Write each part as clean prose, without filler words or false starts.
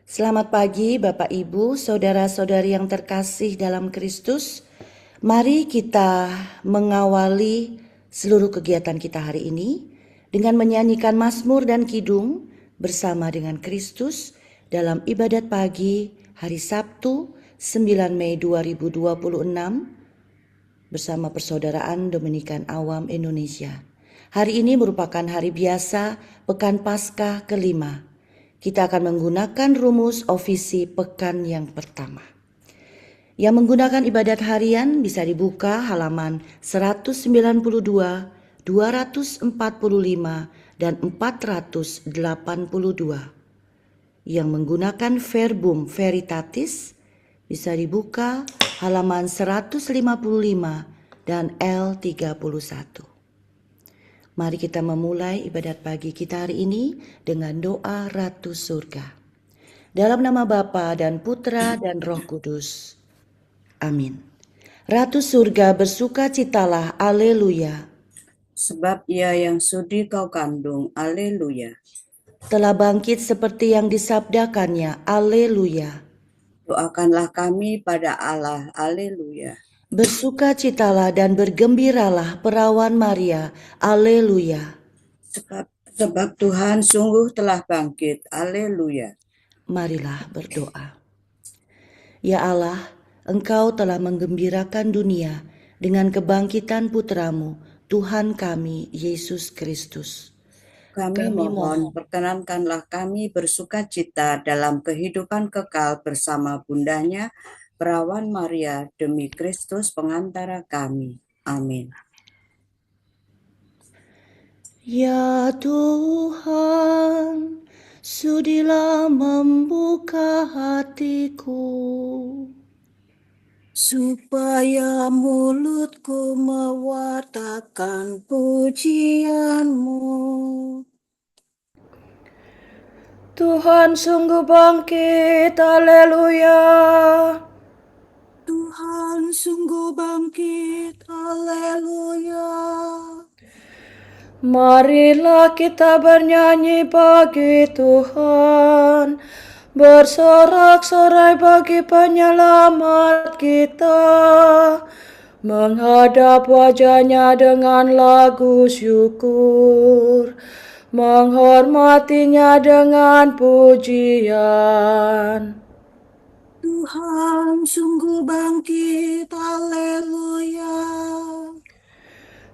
Selamat pagi Bapak Ibu, saudara-saudari yang terkasih dalam Kristus. Mari kita mengawali seluruh kegiatan kita hari ini dengan menyanyikan mazmur dan kidung bersama dengan Kristus dalam ibadat pagi hari Sabtu 9 Mei 2026 bersama Persaudaraan Dominikan Awam Indonesia. Hari ini merupakan hari biasa Pekan Paskah kelima. Kita akan menggunakan rumus ofisi pekan yang pertama. Yang menggunakan ibadat harian bisa dibuka halaman 192, 245, dan 482. Yang menggunakan verbum veritatis bisa dibuka halaman 155 dan L31. Mari kita memulai ibadat pagi kita hari ini dengan doa Ratu Surga. Dalam nama Bapa dan Putra dan Roh Kudus. Amin. Ratu Surga bersukacitalah, aleluya. Sebab ia yang sudi kau kandung, aleluya. Telah bangkit seperti yang disabdakannya, aleluya. Doakanlah kami pada Allah, aleluya. Bersukacitalah dan bergembiralah perawan Maria, aleluya. Sebab Tuhan sungguh telah bangkit, aleluya. Marilah berdoa. Ya Allah, Engkau telah menggembirakan dunia dengan kebangkitan putramu, Tuhan kami, Yesus Kristus. Kami mohon, perkenankanlah kami bersukacita dalam kehidupan kekal bersama bundanya, perawan Maria, demi Kristus pengantara kami. Amin. Ya Tuhan, sudilah membuka hatiku, supaya mulutku mewartakan pujian-Mu. Tuhan sungguh bangkit, haleluya. Tuhan sungguh bangkit, haleluya. Marilah kita bernyanyi bagi Tuhan, bersorak-sorai bagi penyelamat kita, menghadap wajahnya dengan lagu syukur, menghormatinya dengan pujian. Tuhan sungguh bangkit, haleluya.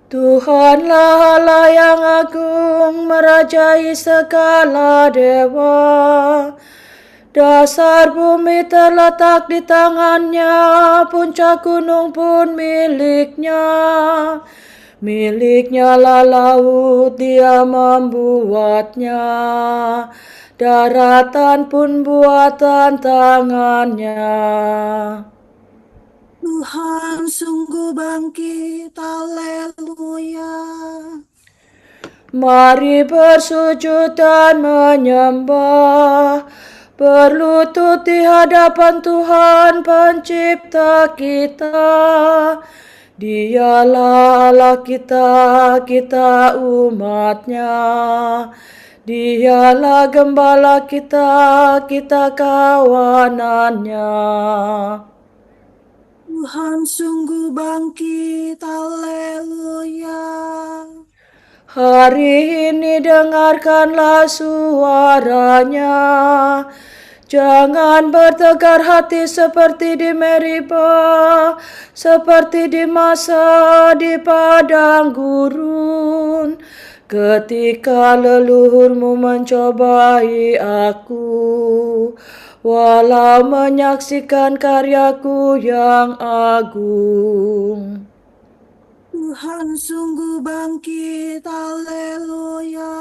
Tuhanlah Allah yang agung, merajai segala dewa. Dasar bumi terletak di tangannya, puncak gunung pun miliknya. Miliknya lah laut, dia membuatnya. Daratan pun buatan tangannya. Tuhan sungguh bangkit, haleluya. Mari bersujud dan menyembah, berlutut di hadapan Tuhan pencipta kita. Dialah Allah kita, kita umatnya. Dialah gembala kita, kita kawanannya. Tuhan sungguh bangkit, haleluya. Hari ini dengarkanlah suaranya. Jangan bertegar hati seperti di Meriba, seperti di masa di padang gurun. Ketika leluhurmu mencobai aku, walau menyaksikan karyaku yang agung. Tuhan sungguh bangkit, haleluya.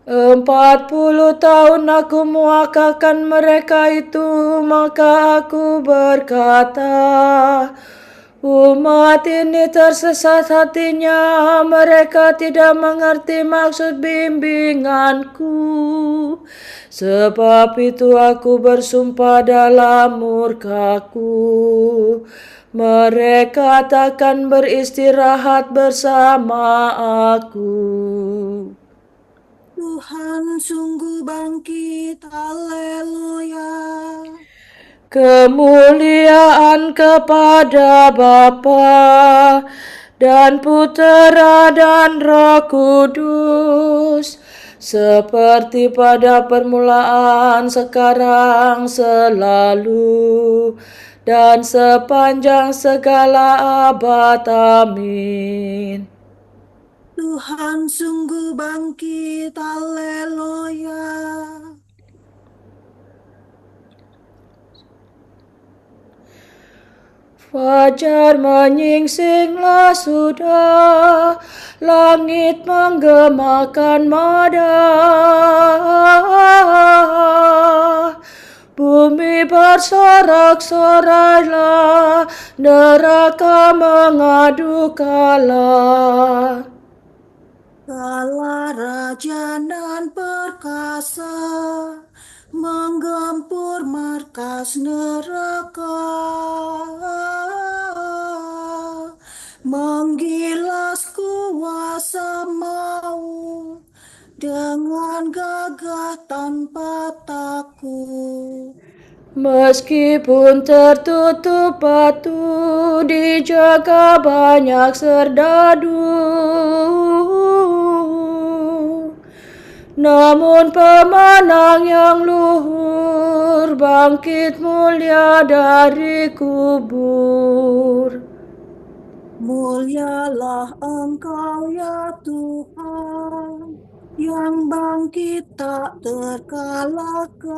40 tahun aku muakakan mereka itu, maka aku berkata, umat ini tersesat hatinya, mereka tidak mengerti maksud bimbinganku. Sebab itu aku bersumpah dalam murkaku, mereka takkan beristirahat bersama aku. Tuhan sungguh bangkit, haleluya. Kemuliaan kepada Bapa dan Putera dan Roh Kudus, seperti pada permulaan, sekarang, selalu, dan sepanjang segala abad. Amin. Tuhan sungguh bangkit, haleluya. Fajar menyingsinglah sudah, langit menggemakan madah. Bumi bersorak-sorailah, neraka mengadu kalah. Kala raja nan perkasa menggempur markas neraka, menggilas kuasa maut dengan gagah tanpa takut. Meskipun tertutup batu, dijaga banyak serdadu, namun pemenang yang luhur bangkit mulia dari kubur. Mulialah Engkau ya Tuhan, yang bangkit tak terkalahkan,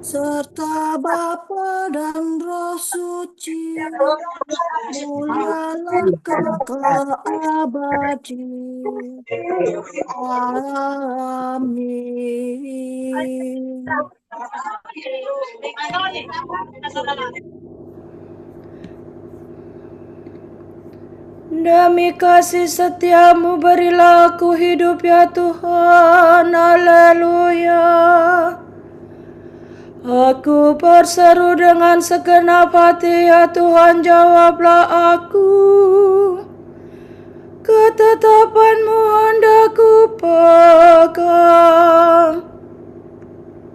serta Bapa dan Roh Suci, mulialah kekal abadi. Amin. Demi kasih setiamu berilah aku hidup ya Tuhan, haleluya. Aku berseru dengan segenap hati, ya Tuhan jawablah aku. Ketetapanmu hendak ku pegang.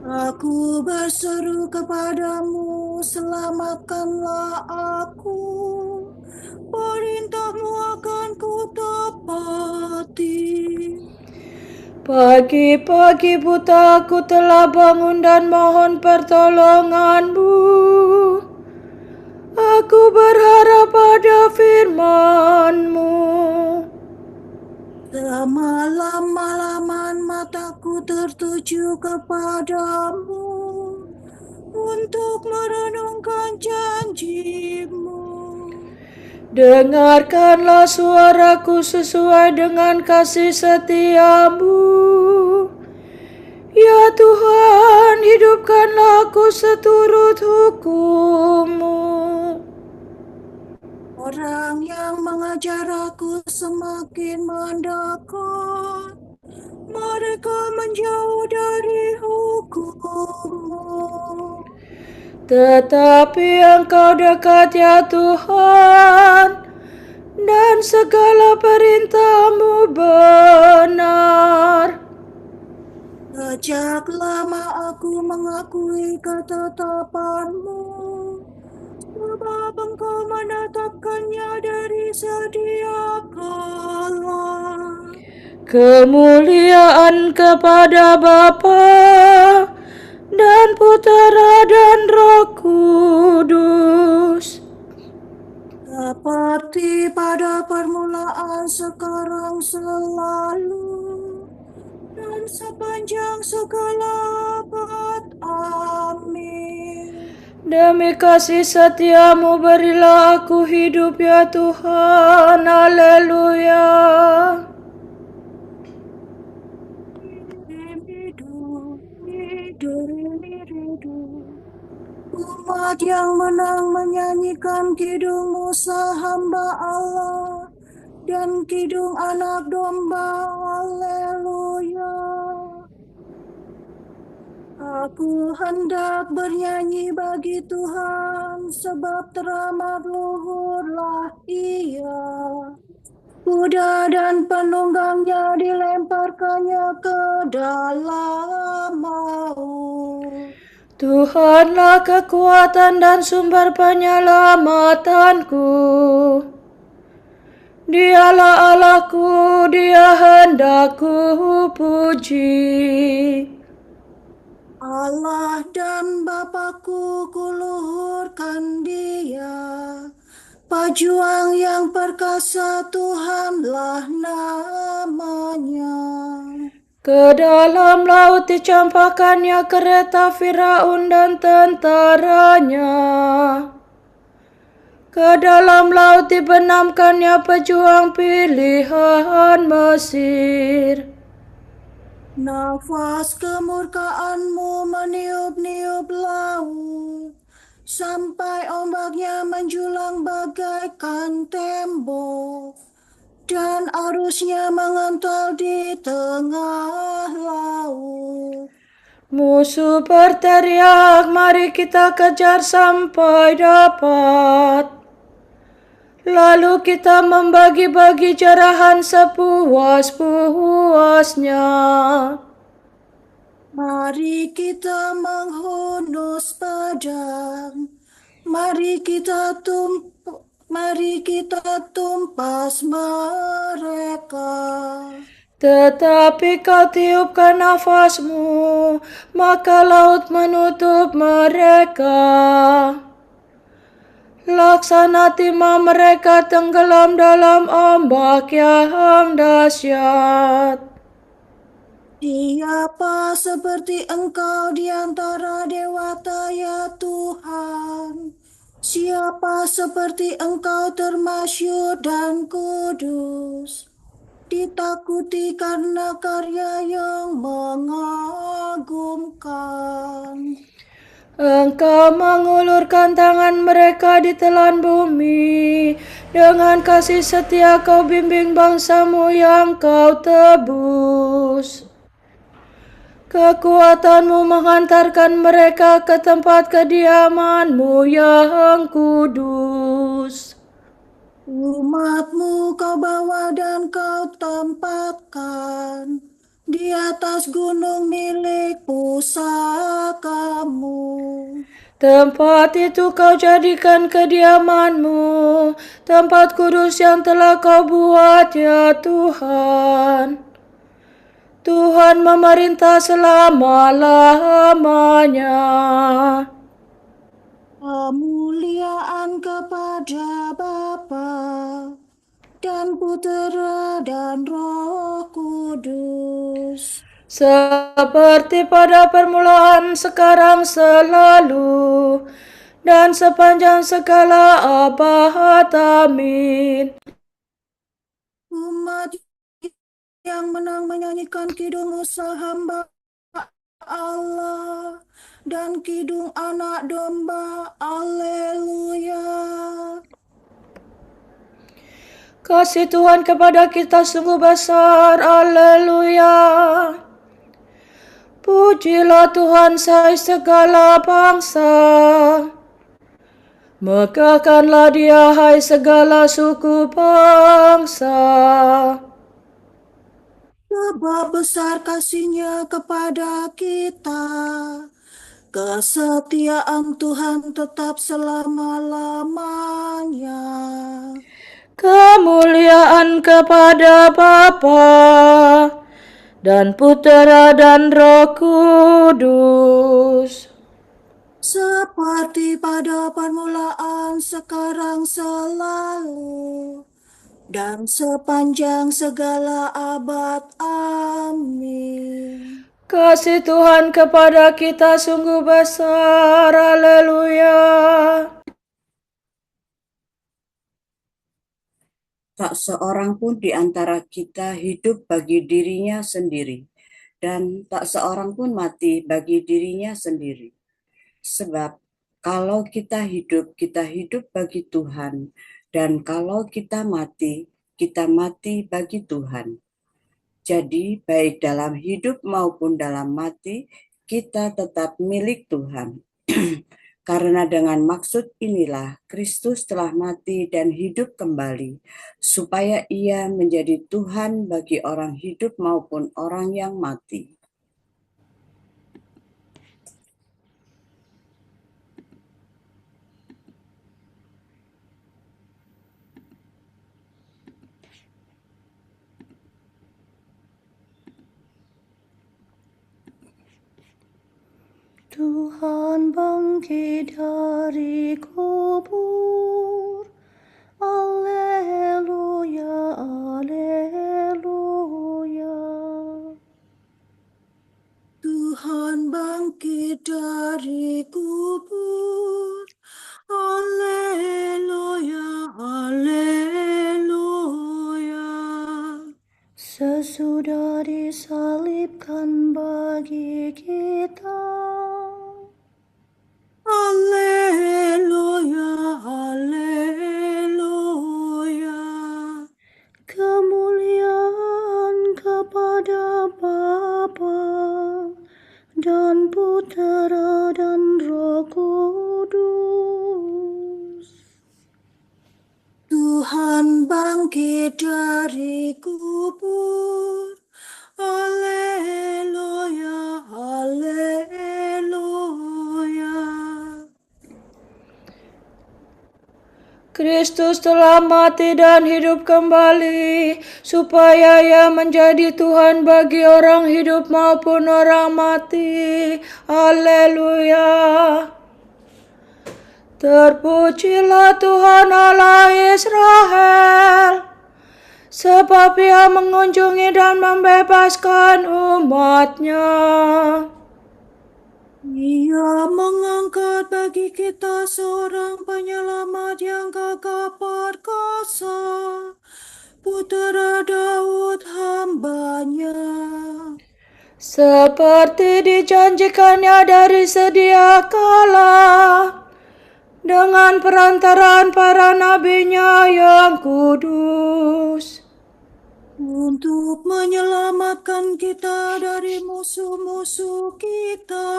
Aku berseru kepadamu, selamatkanlah aku. Perintahmu akan ku tepati. Pagi-pagi buta aku telah bangun dan mohon pertolonganmu. Aku berharap pada firman-Mu. Semalam-malaman mataku tertuju kepadamu untuk merenungkan janji-Mu. Dengarkanlah suaraku sesuai dengan kasih setiamu. Ya Tuhan, hidupkanlah aku seturut hukum-Mu. Orang yang mengajar aku semakin mendekat, mereka menjauh dari hukum-Mu. Tetapi Engkau dekat ya Tuhan, dan segala perintah-Mu benar. Sejak lama aku mengakui ketetapan-Mu, sebab Engkau menetapkannya dari sedia kala. Kemuliaan kepada Bapa dan Putera dan Roh Kudus, Seperti pada permulaan, sekarang, selalu, dan sepanjang segala abad. Amin. demi kasih setiamu berilah aku hidup ya Tuhan, haleluya. Umat yang menang menyanyikan kidung Musa hamba Allah dan kidung anak domba, haleluya. Aku hendak bernyanyi bagi Tuhan, sebab teramat luhurlah Ia. Kuda dan penunggangnya dilemparkannya ke dalam maut. Tuhanlah kekuatan dan sumber penyelamatanku. Dialah Allahku, Dia hendak ku puji. Allah dan Bapakku, kuluhurkan Dia. Pejuang yang perkasa, Tuhanlah namanya. Ke dalam laut dicampakkannya kereta Firaun dan tentaranya. Ke dalam laut dibenamkannya pejuang pilihan Mesir. Nafas kemurkaanmu meniup-niup laut, sampai ombaknya menjulang bagaikan tembok, dan arusnya mengental di tengah laut. Musuh berteriak, mari kita kejar sampai dapat. Lalu kita membagi-bagi jarahan sepuas-puasnya. Mari kita menghunus pedang, mari kita tumpas mereka. Tetapi kau tiupkan nafasmu, maka laut menutup mereka. Laksana timah mereka tenggelam dalam ombak yang dahsyat. Siapa seperti Engkau di antara dewata, ya Tuhan? Siapa seperti Engkau termasyhur dan kudus, ditakuti karena karya yang mengagumkan. Engkau mengulurkan tangan mereka di telan bumi. Dengan kasih setia kau bimbing bangsamu yang kau tebus. Kekuatanmu menghantarkan mereka ke tempat kediamanmu yang kudus. Umatmu kau bawa dan kau tempatkan di atas gunung milik pusakamu. Tempat itu kau jadikan kediamanmu, tempat kudus yang telah kau buat ya Tuhan. Tuhan memerintah selama-lamanya. Kemuliaan kepada Bapa dan Putera dan Roh Kudus. Seperti pada permulaan, sekarang, selalu, dan sepanjang segala abad. Amin. Umat yang menang menyanyikan kidung usaha hamba Allah dan kidung anak domba. Alleluia. Kasih Tuhan kepada kita sungguh besar. Alleluia. Pujilah Tuhan hai segala bangsa. Megahkanlah Dia hai segala suku bangsa. Sebab besar kasih-Nya kepada kita. Kesetiaan Tuhan tetap selama-lamanya. Kemuliaan kepada Bapa dan Putera dan Roh Kudus. Seperti pada permulaan, sekarang, selalu, dan sepanjang segala abad. Amin. Kasih Tuhan kepada kita sungguh besar. Haleluya. Tak seorang pun di antara kita hidup bagi dirinya sendiri, dan tak seorang pun mati bagi dirinya sendiri. Sebab kalau kita hidup bagi Tuhan, dan kalau kita mati bagi Tuhan. Jadi baik dalam hidup maupun dalam mati, kita tetap milik Tuhan. Karena dengan maksud inilah Kristus telah mati dan hidup kembali, supaya Ia menjadi Tuhan bagi orang hidup maupun orang yang mati. Tuhan bangkit dari kubur. Alleluia, alleluia. Tuhan bangkit dari kubur. Alleluia, alleluia. Sesudah disalibkan bagi kita. Alleluia, alleluia. Kemuliaan kepada Bapa dan Putera dan Roh Kudus. Tuhan bangkit dari kubur. Alleluia, alleluia. Kristus telah mati dan hidup kembali, supaya Ia menjadi Tuhan bagi orang hidup maupun orang mati. Haleluya. Terpujilah Tuhan Allah Israel, sebab Ia mengunjungi dan membebaskan umat-Nya. Ia mengangkat bagi kita seorang penyelamat yang gagah perkasa, Putera Daud hamba-Nya. Seperti dijanjikannya dari sedia kala, dengan perantaraan para nabi-Nya yang kudus, Untuk menyelamatkan kita dari musuh-musuh kita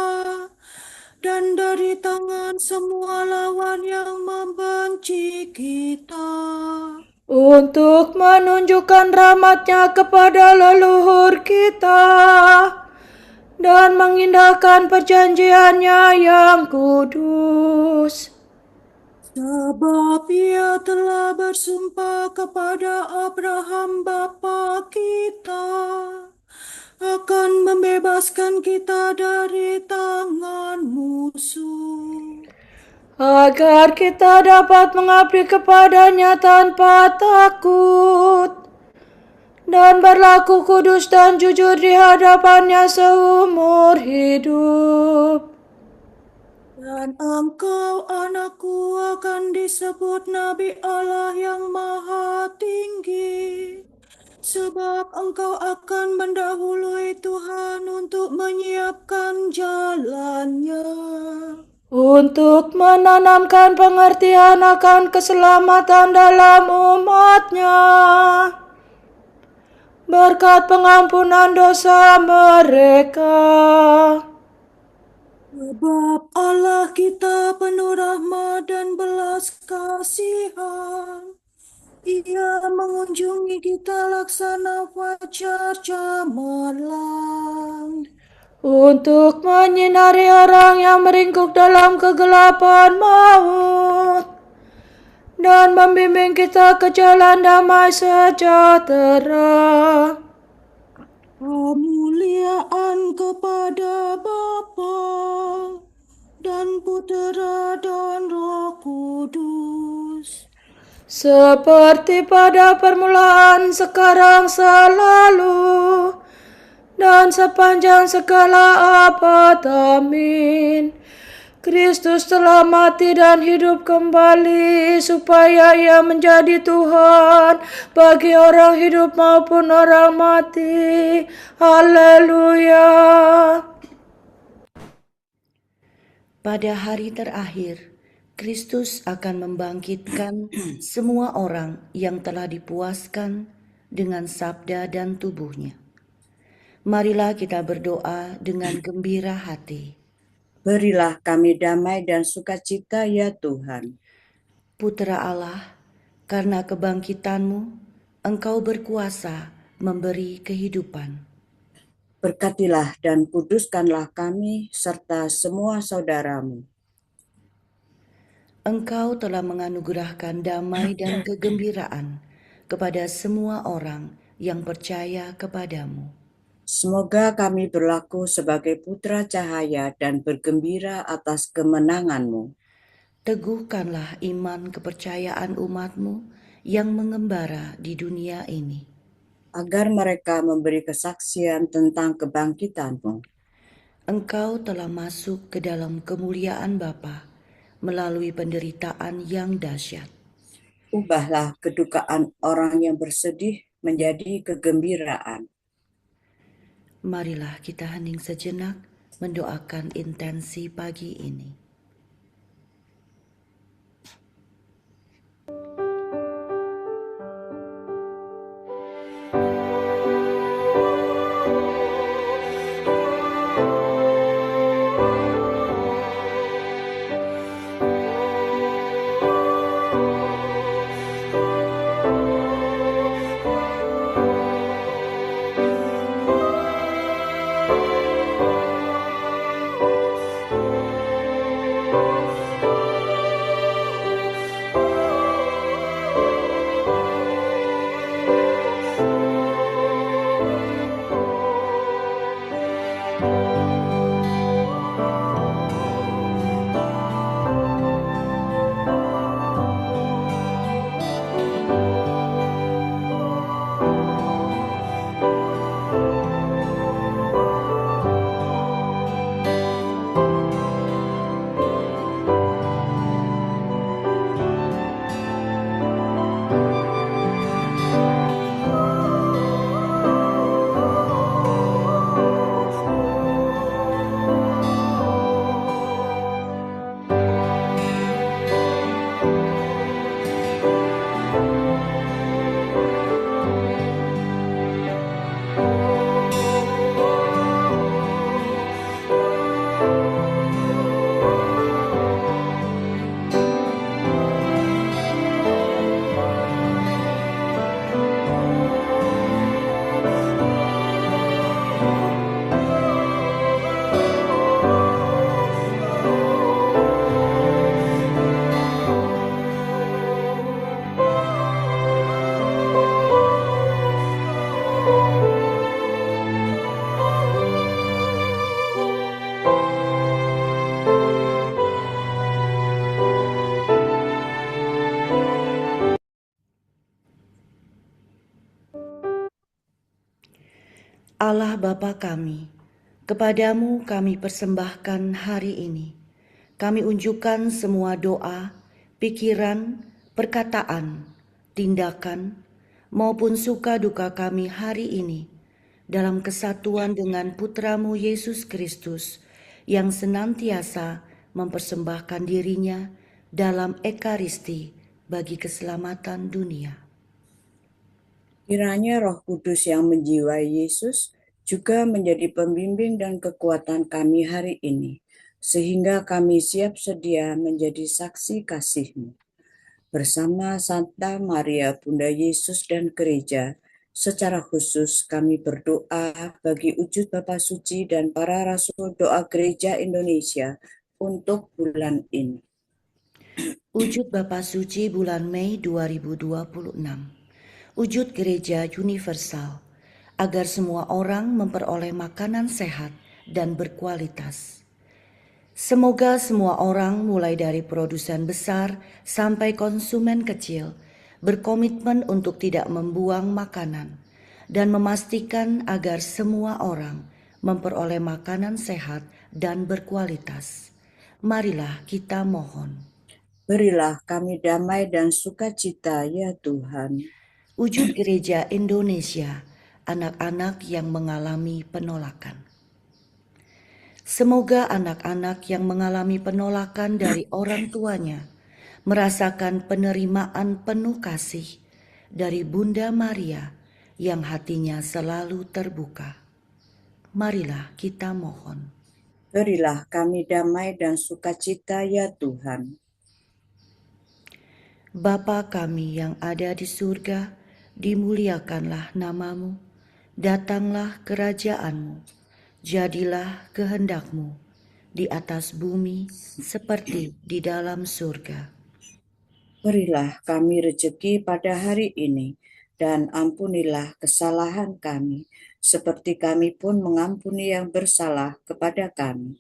dan dari tangan semua lawan yang membenci kita. untuk menunjukkan rahmat-Nya kepada leluhur kita dan mengindahkan perjanjian-Nya yang kudus. Sebab Ia telah bersumpah kepada Abraham bapa kita akan membebaskan kita dari tangan musuh, Agar kita dapat mengabdi kepada-Nya tanpa takut dan berlaku kudus dan jujur di hadapan-Nya seumur hidup. dan engkau anakku akan disebut Nabi Allah yang Maha Tinggi, sebab engkau akan mendahului Tuhan untuk menyiapkan jalannya, Untuk menanamkan pengertian akan keselamatan dalam umat-Nya, berkat pengampunan dosa mereka. sebab Allah kita penuh rahmat dan belas kasihan. Ia mengunjungi kita laksana fajar cemerlang, Untuk menyinari orang yang meringkuk dalam kegelapan maut, dan membimbing kita ke jalan damai sejahtera. kemuliaan kepada Bapa dan Putera dan Roh Kudus, Seperti pada permulaan, sekarang, selalu, dan sepanjang segala abad. Amin. Kristus telah mati dan hidup kembali, supaya Ia menjadi Tuhan bagi orang hidup maupun orang mati. Haleluya. Pada hari terakhir, Kristus akan membangkitkan semua orang yang telah dipuaskan dengan sabda dan tubuhnya. Marilah kita berdoa dengan gembira hati. Berilah kami damai dan sukacita ya Tuhan. Putra Allah, karena kebangkitan-Mu, Engkau berkuasa memberi kehidupan. Berkatilah dan kuduskanlah kami serta semua saudaramu. Engkau telah menganugerahkan damai dan kegembiraan kepada semua orang yang percaya kepadamu. Semoga kami berlaku sebagai putra cahaya dan bergembira atas kemenangan-Mu. Teguhkanlah iman kepercayaan umat-Mu yang mengembara di dunia ini. Agar mereka memberi kesaksian tentang kebangkitan-Mu. Engkau telah masuk ke dalam kemuliaan Bapa melalui penderitaan yang dahsyat. Ubahlah kedukaan orang yang bersedih menjadi kegembiraan. Marilah kita hening sejenak mendoakan intensi pagi ini. Allah Bapa kami, kepadamu kami persembahkan hari ini. Kami unjukkan semua doa, pikiran, perkataan, tindakan, maupun suka duka kami hari ini dalam kesatuan dengan Putramu Yesus Kristus yang senantiasa mempersembahkan dirinya dalam ekaristi bagi keselamatan dunia. Kiranya Roh Kudus yang menjiwai Yesus juga menjadi pembimbing dan kekuatan kami hari ini, sehingga kami siap sedia menjadi saksi kasih-Mu. Bersama Santa Maria Bunda Yesus dan Gereja, secara khusus kami berdoa bagi wujud Bapa Suci dan para Rasul Doa Gereja Indonesia untuk bulan ini. Wujud Bapa Suci bulan Mei 2026. Wujud Gereja Universal, agar semua orang memperoleh makanan sehat dan berkualitas. Semoga semua orang mulai dari produsen besar sampai konsumen kecil berkomitmen untuk tidak membuang makanan dan memastikan agar semua orang memperoleh makanan sehat dan berkualitas. Marilah kita mohon. Berilah kami damai dan sukacita ya Tuhan. Wujud Gereja Indonesia, anak-anak yang mengalami penolakan. Semoga anak-anak yang mengalami penolakan dari orang tuanya merasakan penerimaan penuh kasih dari Bunda Maria yang hatinya selalu terbuka. Marilah kita mohon. Berilah kami damai dan sukacita ya Tuhan. Bapa kami yang ada di surga, dimuliakanlah namamu, datanglah kerajaan-Mu, jadilah kehendak-Mu di atas bumi seperti di dalam surga. Berilah kami rejeki pada hari ini, dan ampunilah kesalahan kami, seperti kami pun mengampuni yang bersalah kepada kami.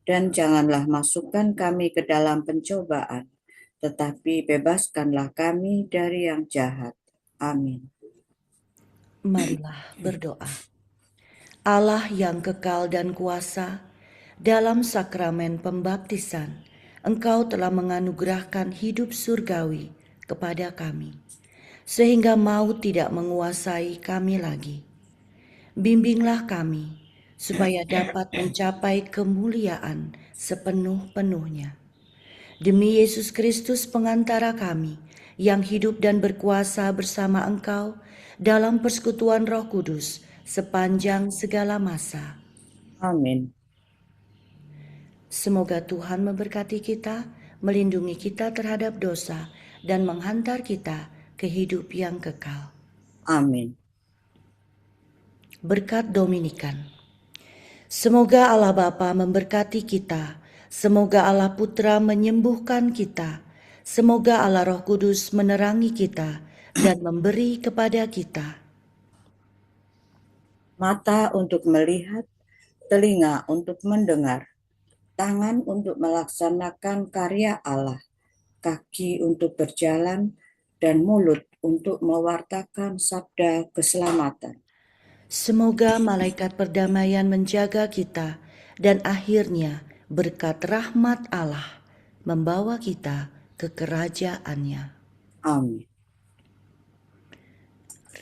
Dan janganlah masukkan kami ke dalam pencobaan, tetapi bebaskanlah kami dari yang jahat. Amin. Marilah berdoa. Allah yang kekal dan kuasa, dalam sakramen pembaptisan, Engkau telah menganugerahkan hidup surgawi kepada kami, sehingga maut tidak menguasai kami lagi. Bimbinglah kami, supaya dapat mencapai kemuliaan sepenuh-penuhnya. Demi Yesus Kristus pengantara kami, yang hidup dan berkuasa bersama Engkau dalam persekutuan Roh Kudus sepanjang segala masa. Amin. Semoga Tuhan memberkati kita, melindungi kita terhadap dosa, dan menghantar kita ke hidup yang kekal. Amin. Berkat Dominikan. Semoga Allah Bapa memberkati kita, semoga Allah Putra menyembuhkan kita, semoga Allah Roh Kudus menerangi kita dan memberi kepada kita Mata untuk melihat, telinga untuk mendengar, tangan untuk melaksanakan karya Allah, kaki untuk berjalan, dan mulut untuk mewartakan sabda keselamatan. Semoga malaikat perdamaian menjaga kita dan akhirnya berkat rahmat Allah membawa kita ke kerajaannya. Amin.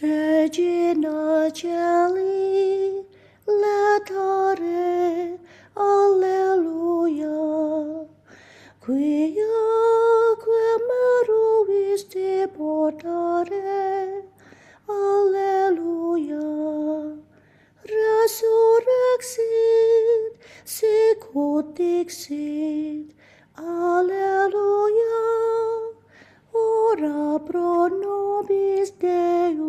Regina Celi, laetare, alleluia. Quia meruis deportare, alleluia. Resurrexit, sicut dixit, alleluia. Ora pro nobis Deus